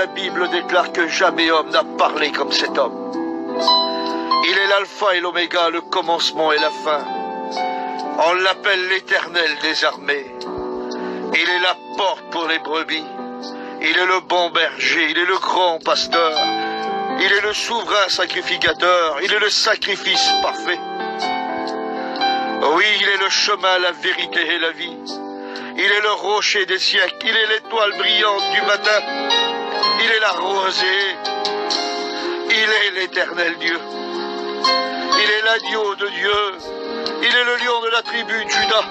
la Bible déclare que jamais homme n'a parlé comme cet homme. Il est l'alpha et l'oméga, le commencement et la fin. On l'appelle l'Éternel des armées. Il est la porte pour les brebis. Il est le bon berger, il est le grand pasteur. Il est le souverain sacrificateur, il est le sacrifice parfait. Oui, il est le chemin, la vérité et la vie. Il est le rocher des siècles, il est l'étoile brillante du matin. Il est la rosée. Il est l'Éternel Dieu. Il est l'agneau de Dieu. Il est le lion de la tribu de Juda.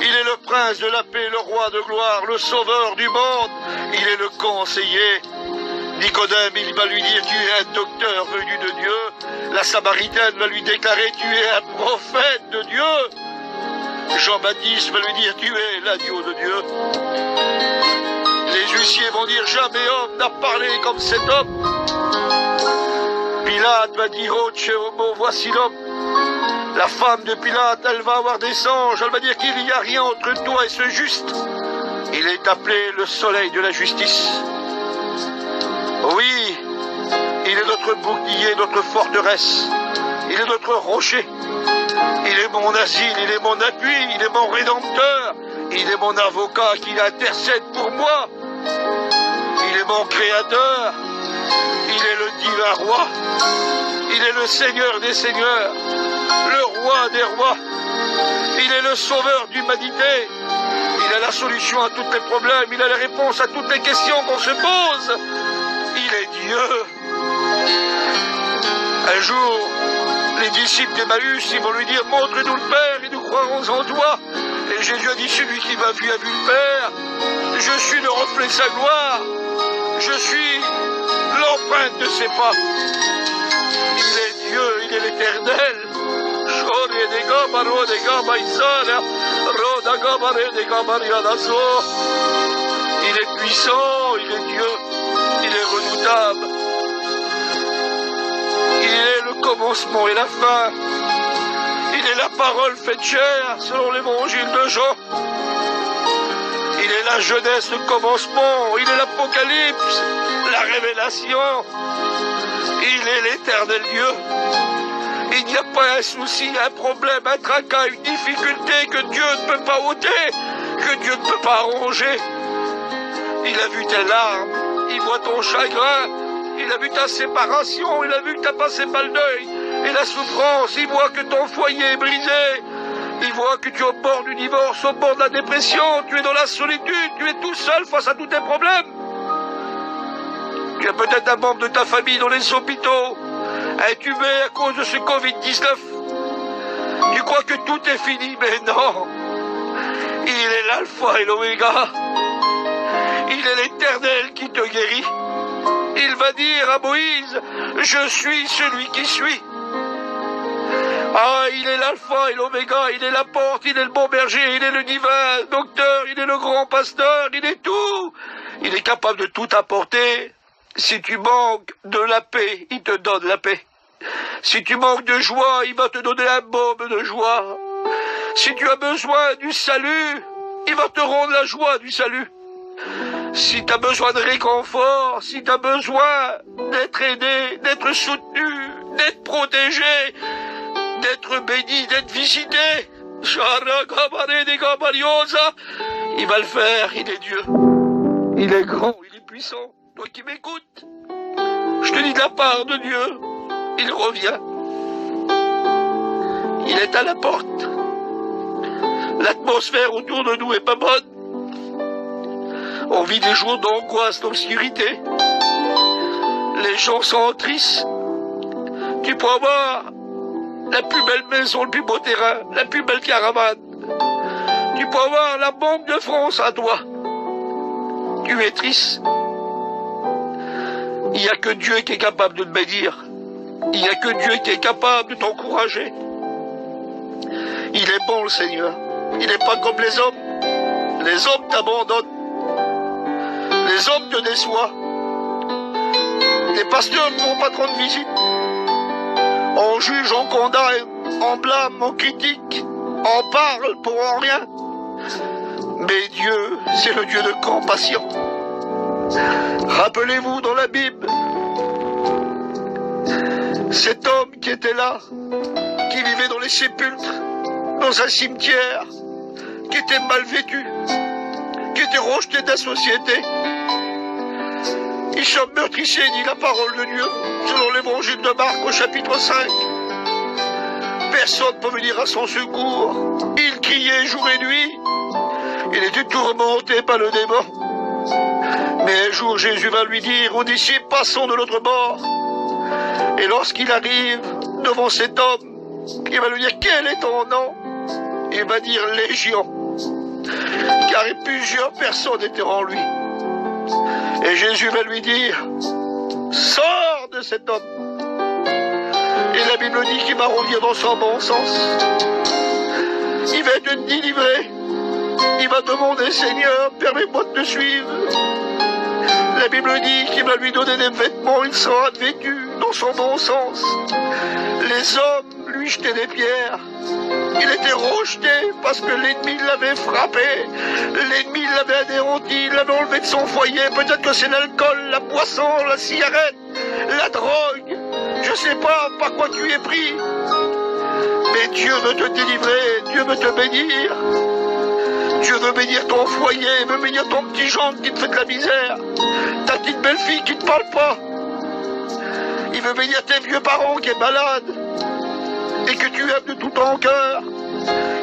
Il est le prince de la paix, le roi de gloire, le sauveur du monde. Il est le conseiller. Nicodème, il va lui dire, tu es un docteur venu de Dieu. La Samaritaine va lui déclarer, tu es un prophète de Dieu. Jean-Baptiste va lui dire, tu es l'agneau de Dieu. Les huissiers vont dire, jamais homme n'a parlé comme cet homme. Pilate va dire, oh, Tchéhomo, voici l'homme. La femme de Pilate, elle va avoir des anges. Elle va dire qu'il n'y a rien entre toi et ce juste. Il est appelé le soleil de la justice. Oui, il est notre bouclier, notre forteresse. Il est notre rocher. Il est mon asile, il est mon appui, il est mon rédempteur. Il est mon avocat qui intercède pour moi. Il est mon créateur. Il est le divin roi. Il est le Seigneur des seigneurs. Le roi des rois. Il est le sauveur d'humanité. Il a la solution à tous les problèmes. Il a la réponse à toutes les questions qu'on se pose. Il est Dieu. Un jour, les disciples d'Emmaüs, ils vont lui dire, montre-nous le Père et nous croirons en toi. Et Jésus a dit, celui qui m'a vu a vu le Père. Je suis le reflet de sa gloire. Je suis l'empreinte de ses pas. Il est Dieu, il est l'Éternel. Il est puissant, il est Dieu, il est redoutable. Il est le commencement et la fin. Il est la parole faite chair, selon l'évangile de Jean. Il est la jeunesse, le commencement. Il est l'Apocalypse, la révélation. Il est l'Éternel Dieu. Il n'y a pas un souci, un problème, un tracas, une difficulté que Dieu ne peut pas ôter, que Dieu ne peut pas arranger. Il a vu tes larmes, il voit ton chagrin, il a vu ta séparation, il a vu que tu as passé par le deuil et la souffrance, il voit que ton foyer est brisé, il voit que tu es au bord du divorce, au bord de la dépression, tu es dans la solitude, tu es tout seul face à tous tes problèmes. Tu as peut-être un membre de ta famille dans les hôpitaux, intubé à cause de ce Covid-19. Tu crois que tout est fini, mais non. Il est l'alpha et l'oméga. Il est l'Éternel qui te guérit. Il va dire à Moïse, je suis celui qui suis. Ah, il est l'alpha et l'oméga, il est la porte, il est le bon berger, il est le divin docteur, il est le grand pasteur, il est tout. Il est capable de tout apporter. Si tu manques de la paix, il te donne la paix. Si tu manques de joie, il va te donner un baume de joie. Si tu as besoin du salut, il va te rendre la joie du salut. Si tu as besoin de réconfort, si tu as besoin d'être aidé, d'être soutenu, d'être protégé, d'être béni, d'être visité, il va le faire, il est Dieu. Il est grand, il est puissant. Toi qui m'écoutes, je te dis de la part de Dieu, il revient. Il est à la porte. L'atmosphère autour de nous est pas bonne. On vit des jours d'angoisse, d'obscurité. Les gens sont tristes. Tu peux avoir la plus belle maison, le plus beau terrain, la plus belle caravane. Tu peux avoir la Banque de France à toi. Tu es triste. Il n'y a que Dieu qui est capable de te bénir. Il n'y a que Dieu qui est capable de t'encourager. Il est bon, le Seigneur. Il n'est pas comme les hommes. Les hommes t'abandonnent. Les hommes te déçoivent. Les pasteurs ne font pas trop de visites. On juge, on condamne, on blâme, on critique, on parle pour en rien. Mais Dieu, c'est le Dieu de compassion. Rappelez-vous dans la Bible, cet homme qui était là, qui vivait dans les sépulcres, dans un cimetière, qui était mal vêtu, qui était rejeté de la société. Il se meurtrissait, dit la parole de Dieu, selon l'évangile de Marc au chapitre 5. Personne ne peut venir à son secours. Il criait jour et nuit. Il était tourmenté par le démon. Mais un jour, Jésus va lui dire aux disciples, passons de l'autre bord. Et lorsqu'il arrive devant cet homme, il va lui dire, quel est ton nom? Il va dire Légion. Car plusieurs personnes étaient en lui. Et Jésus va lui dire, sors de cet homme. Et la Bible dit qu'il va revenir dans son bon sens. Il va te délivrer. Il va demander, Seigneur, permets-moi de te suivre. La Bible dit qu'il va lui donner des vêtements, il sera vêtu dans son bon sens. Les hommes lui jetaient des pierres. Il était rejeté parce que l'ennemi l'avait frappé. L'ennemi l'avait anéanti, il l'avait enlevé de son foyer. Peut-être que c'est l'alcool, la boisson, la cigarette, la drogue. Je ne sais pas par quoi tu es pris. Mais Dieu veut te délivrer, Dieu veut te bénir. Dieu veut bénir ton foyer, il veut bénir ton petit gendre qui te fait de la misère. Ta petite belle-fille qui ne te parle pas. Il veut bénir tes vieux parents qui sont malades et que tu aimes de tout ton cœur.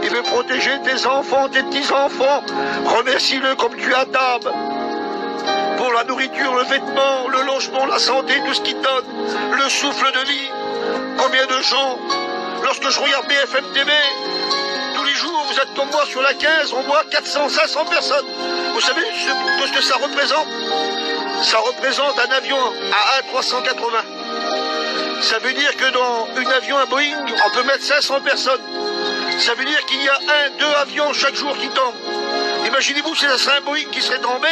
Il veut protéger tes enfants, tes petits-enfants. Remercie-le comme tu as d'âme. Pour la nourriture, le vêtement, le logement, la santé, tout ce qu'il te donne. Le souffle de vie. Combien de gens, lorsque je regarde BFM TV, tous les jours, vous êtes comme moi sur la 15, on voit 400, 500 personnes. Vous savez ce que ça représente? Ça représente un avion à 1,380. Ça veut dire que dans un avion à Boeing, on peut mettre 500 personnes. Ça veut dire qu'il y a 1, 2 avions chaque jour qui tombent. Imaginez-vous si ça serait un Boeing qui serait tombé,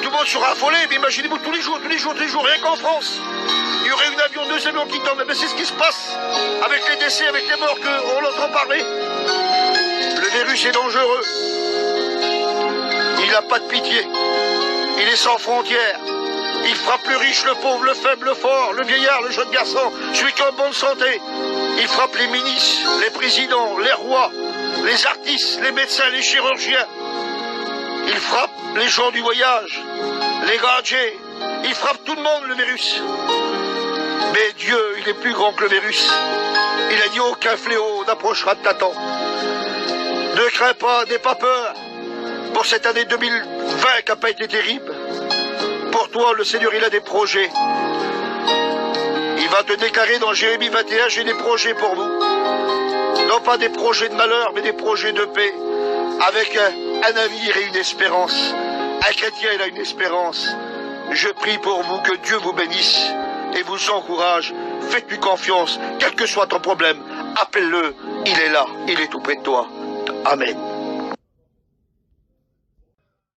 tout le monde serait affolé, mais imaginez-vous tous les jours, rien qu'en France, il y aurait un avion, 2 avions qui tombent. Mais c'est ce qui se passe avec les décès, avec les morts qu'on entend parler. Le virus est dangereux. Il n'a pas de pitié. Il est sans frontières. Il frappe le riche, le pauvre, le faible, le fort, le vieillard, le jeune garçon, celui qui est en bonne santé. Il frappe les ministres, les présidents, les rois, les artistes, les médecins, les chirurgiens. Il frappe les gens du voyage, les gadgets. Il frappe tout le monde, le virus. Mais Dieu, il est plus grand que le virus. Il a dit aucun fléau n'approchera de ta tente. Ne crains pas, n'aie pas peur. Pour cette année 2020 qui n'a pas été terrible, pour toi, le Seigneur, il a des projets. Il va te déclarer dans Jérémie 21, j'ai des projets pour vous. Non pas des projets de malheur, mais des projets de paix. Avec un navire et une espérance. Un chrétien, il a une espérance. Je prie pour vous, que Dieu vous bénisse et vous encourage. Faites-lui confiance, quel que soit ton problème. Appelle-le, il est là, il est tout près de toi. Amen.